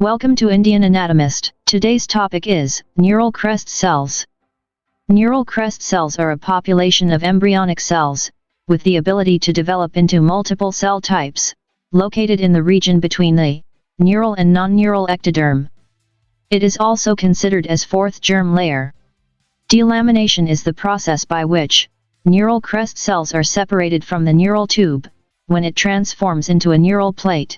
Welcome to Indian Anatomist. Today's topic is neural crest cells. Neural crest cells are a population of embryonic cells, with the ability to develop into multiple cell types, located in the region between the neural and non-neural ectoderm. It is also considered as fourth germ layer. Delamination is the process by which neural crest cells are separated from the neural tube, when it transforms into a neural plate.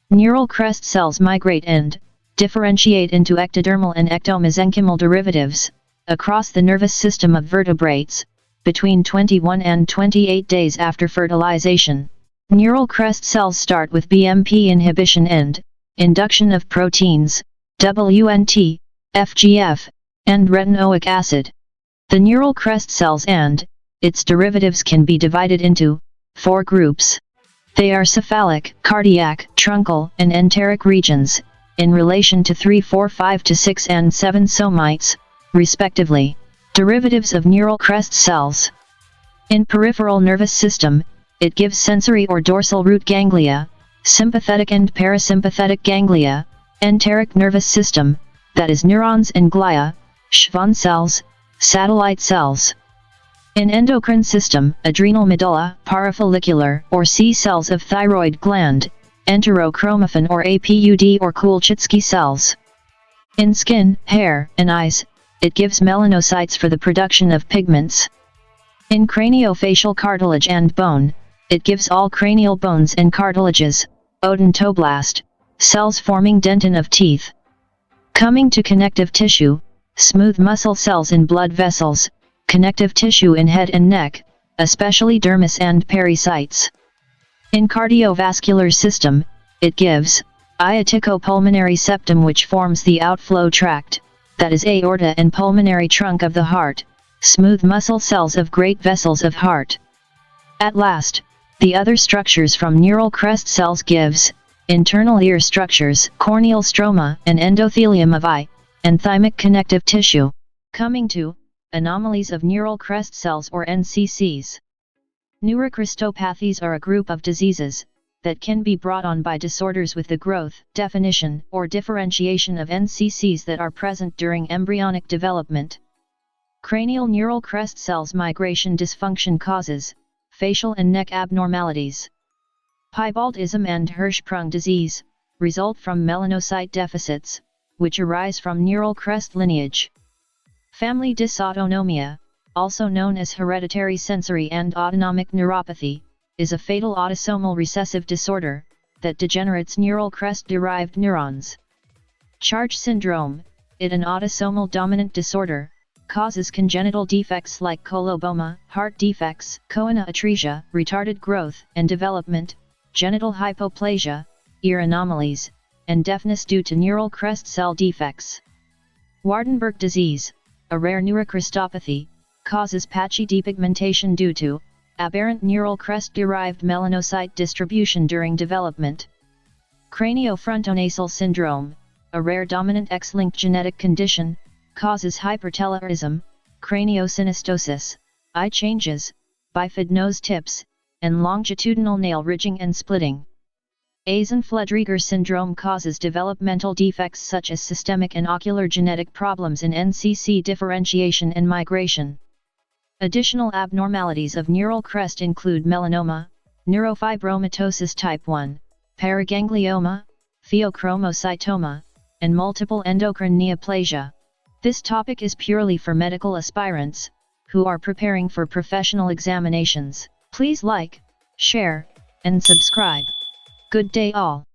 Neural crest cells migrate and differentiate into ectodermal and ectomesenchymal derivatives across the nervous system of vertebrates between 21 and 28 days after fertilization. Neural crest cells start with BMP inhibition and induction of proteins WNT, FGF, and retinoic acid. The neural crest cells and its derivatives can be divided into 4 groups. They are cephalic, cardiac, truncal, and enteric regions, in relation to 3, 4, 5 to 6 and 7 somites, respectively. Derivatives of neural crest cells. In peripheral nervous system, it gives sensory or dorsal root ganglia, sympathetic and parasympathetic ganglia, enteric nervous system, that is neurons and glia, Schwann cells, satellite cells. In endocrine system, adrenal medulla, parafollicular or C cells of thyroid gland, enterochromaffin or APUD or Kulczycki cells. In skin, hair, and eyes, it gives melanocytes for the production of pigments. In craniofacial cartilage and bone, it gives all cranial bones and cartilages, odontoblast, cells forming dentin of teeth. Coming to connective tissue, smooth muscle cells in blood vessels, connective tissue in head and neck, especially dermis and pericytes. In cardiovascular system, it gives aorticopulmonary septum, which forms the outflow tract, that is aorta and pulmonary trunk of the heart, smooth muscle cells of great vessels of heart. At last, the other structures from neural crest cells gives internal ear structures, corneal stroma and endothelium of eye, and thymic connective tissue. Coming to anomalies of neural crest cells or NCCs. Neurocrestopathies are a group of diseases that can be brought on by disorders with the growth, definition, or differentiation of NCCs that are present during embryonic development. Cranial neural crest cells migration dysfunction causes facial and neck abnormalities. Piebaldism and Hirschsprung disease result from melanocyte deficits, which arise from neural crest lineage. Family dysautonomia, also known as hereditary sensory and autonomic neuropathy, is a fatal autosomal recessive disorder that degenerates neural crest-derived neurons. Charge syndrome, an autosomal dominant disorder, causes congenital defects like coloboma, heart defects, choanaatresia, retarded growth and development, genital hypoplasia, ear anomalies, and deafness due to neural crest cell defects. Waardenburg disease, a rare neurocrestopathy, causes patchy depigmentation due to aberrant neural crest-derived melanocyte distribution during development. Craniofrontonasal syndrome, a rare dominant X-linked genetic condition, causes hypertelorism, craniosynostosis, eye changes, bifid nose tips, and longitudinal nail ridging and splitting. Eisenfledriger syndrome causes developmental defects such as systemic and ocular genetic problems in NCC differentiation and migration. Additional abnormalities of neural crest include melanoma, neurofibromatosis type 1, paraganglioma, pheochromocytoma, and multiple endocrine neoplasia. This topic is purely for medical aspirants who are preparing for professional examinations. Please like, share, and subscribe. Good day all.